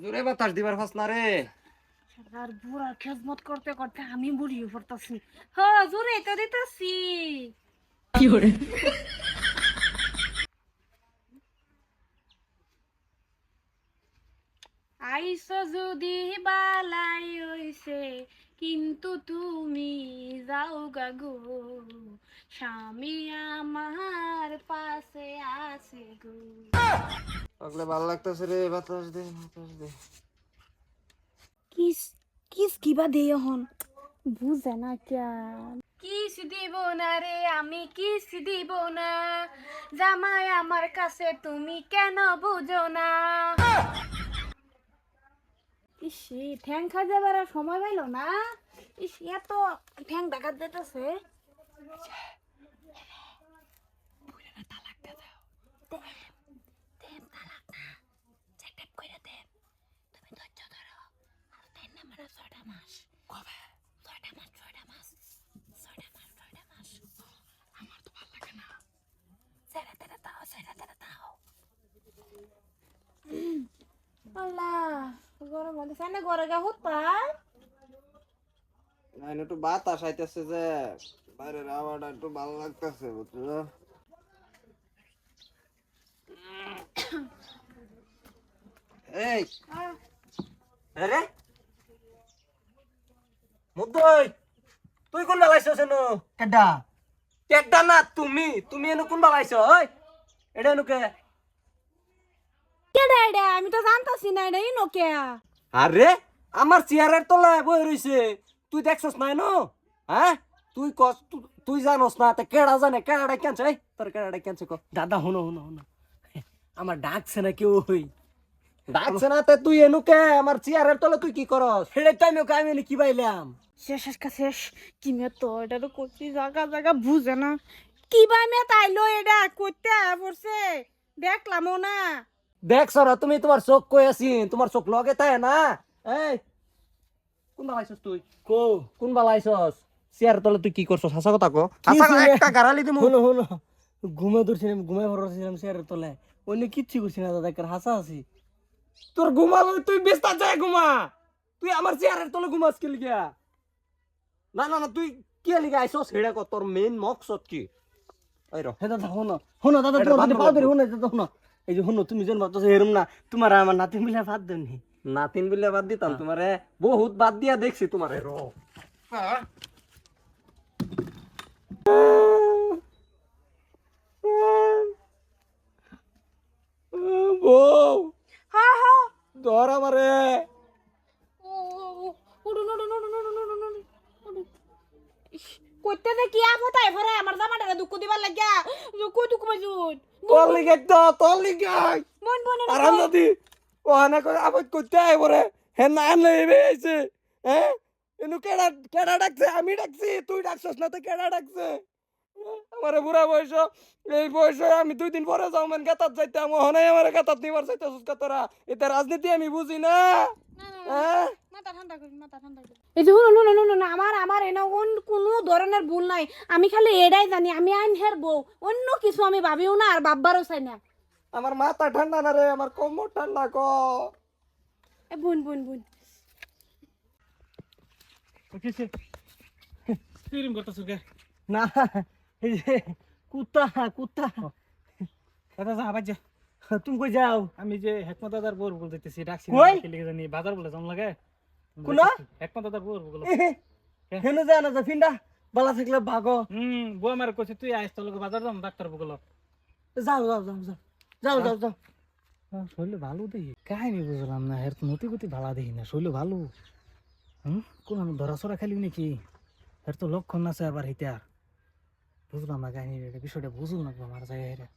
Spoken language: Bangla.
জোরে বাতাস দিবার ফাস না রে। আর বুড়া খেজমত করতে করতে আমি বুড়িয়ে পড়তাছি। হ্যাঁ জোরে তো দিতাছি। কি করে? আইসো যদি বালাই হইছে, কিন্তু তুমি যাও গো, স্বামী আমার পাশে আছে গো। পাগলে ভালো লাগতেছে রে, বাতাস দে বাতাস দে। কিস কিস কিবা দে হন বুঝে না কেন। কিস দিব না রে, আমি কিস দিব না, জামাই আমার কাছে তুমি কেন বুঝো না। ইসি ঠ্যাং খা যাবার আর সময় পাইলো না। ইস এত ঠ্যাং ডাকাত দিতেছে। আল্লাহ গরম হইতেছে না, ঘরে গা হুতাই। না একটু বাতাস আইতেছে যে, বাইরের হাওয়াটা একটু ভালো লাগতেছে বুঝছো। এই আরে মুদই, তুই কোন বালাইছস এনো? কেডা? কেডা না তুমি, তুমি এনো কোন বালাইছ? ওই এটা এনো কে? কেডা এটা আমি তো জানতাছি না, এটা ইনো কে? আরে আমার চেয়ারের তলায় বই রইছে, তুই দেখছস না এনো? হ্যাঁ তুই কস, তুই জানোস না তে কেডা জানে? কেডাটা কেনছে? এই তোর কেডাটা কেনছে ক? দাদা হুনো হুনো হুনো, আমার ডাকছে না কেউ। হই ডাকছে না তে তুই এনো কে? আমার চেয়ারের তলে তুই কি করস? সেটাই তো আমি কি পাইলাম। শেষ শেষ কা শেষ কি মে তো এটা তো করছি জায়গা জায়গা বুঝে না। কি বা মে তাইলো এটা করতে পড়ছে, দেখলামও না। দেখছ না তুমি, তোমার চোখ কই আছি, তোমার চোখ লগে তাই না। এই কোন বালাইছস তুই? কো কোন বালাইছস? চেয়ারের তলে তুই কি করছস? হাসা কথা কো, হাসা কথা, একটা গারালি দিমু। হুনো হুনো, ঘুমে ধরছিলাম, ঘুমে ভরছিলাম চেয়ারের তলায়, অন্য কিচ্ছু করছি না দাদা, হাসা আছি। তোর ঘুমাবো, তুই বিস্তার যায় ঘুমা, তুই আমার চেয়ারের তলে ঘুমাস কি লিগা? না না না, তুই কি লিগা আইছস সেটা কর, তোর মেইন মকসদ কি? এই র হে দাদা হুনো হুনো দাদা, এটা তোমার বাদ যদি দাও, পাও ধরে বাদ হুনো দাদা হুনো। এই যে হুনো, তুমি যেন ভাবতেছো এরম না, তোমার আর আমার নাতি মিলে ভাত দেননি। নাতিন বিলে বাদ দিতাম তোমারে, বহুত বাদ দিয়া দেখছি তোমারে। র বউ হ্যাঁ হ্যাঁ ধর আমারে। উড়ুন উড়ুন উড়ুন উড়ুন উড়ুন উড়ুন উড়ুন। ইস, কইতে যে কি আপতাই ভরে আমার জামাটারে দুঃখ দিবার লাগিয়া কই দুঃখ মাজুন। তোর লিগে তো, তোর লিগে বোন বোন আরাম দাদি ও হানা করে আবাদ করতে আয় পরে। হ্যাঁ না আনলে এবে আইছে। হ্যাঁ এনু কেডা, কেডা ডাকছে? আমি ডাকছি, তুই ডাকছস না তো কেডা ডাকছে? আমারে বুড়া বয়স, এই বয়সে আমি 2 দিন পরে যাও মান গাতাত যাইতাম, ওখানে আমারে গাতাত নিবার চাইতাছস কতরা। এটা রাজনীতি আমি বুঝি না। হ্যাঁ মাথা ঠান্ডা করুন, মাথা ঠান্ডা করুন। এই যে শুনুন শুনুন শুনুন, আমার এনে কোনো ধরনের ভুল নাই। আমি খালি এটাই জানি আমি আইন হের বউ, অন্য কিছু আমি ভাবিও না আর ভাববারও চাই না। আমার মাথা ঠান্ডা না রে, আমার কোমর ঠান্ডা ক। এ বোন বোন বোন কিরম করতেছো কে? না, এই যে কুত্তা কুত্তা। দাদা যা আবার যা, তুমি কই যাও? আমি যে হেকমত দাদার বউর বল দিতেছি, ডাকছি কই? কে লিখে জানি বাজার বলে জম লাগে। কোনা? হেকমত দাদার বউর বল। হেন যায় না, যা ফিন্ডা বালা থাকলে ভাগো। বউ আমার কইছে তুই আইস তোর লগে বাজার যাম ডাক্তার বগল। যাও যাও যাও যাও যাও যাও যাও। শৈল ভালো দেখি, কাহিনী বুঝলাম না, এর নতি গতি ভালো দেখি না, শৈল ভালো। কোন আমি ধরা সরা খালি নাকি? এর তো লক্ষণ আছে আবার হিতার, বুঝলাম না কাহিনী, বিষয়টা বুঝুন না আমার জায়গায়।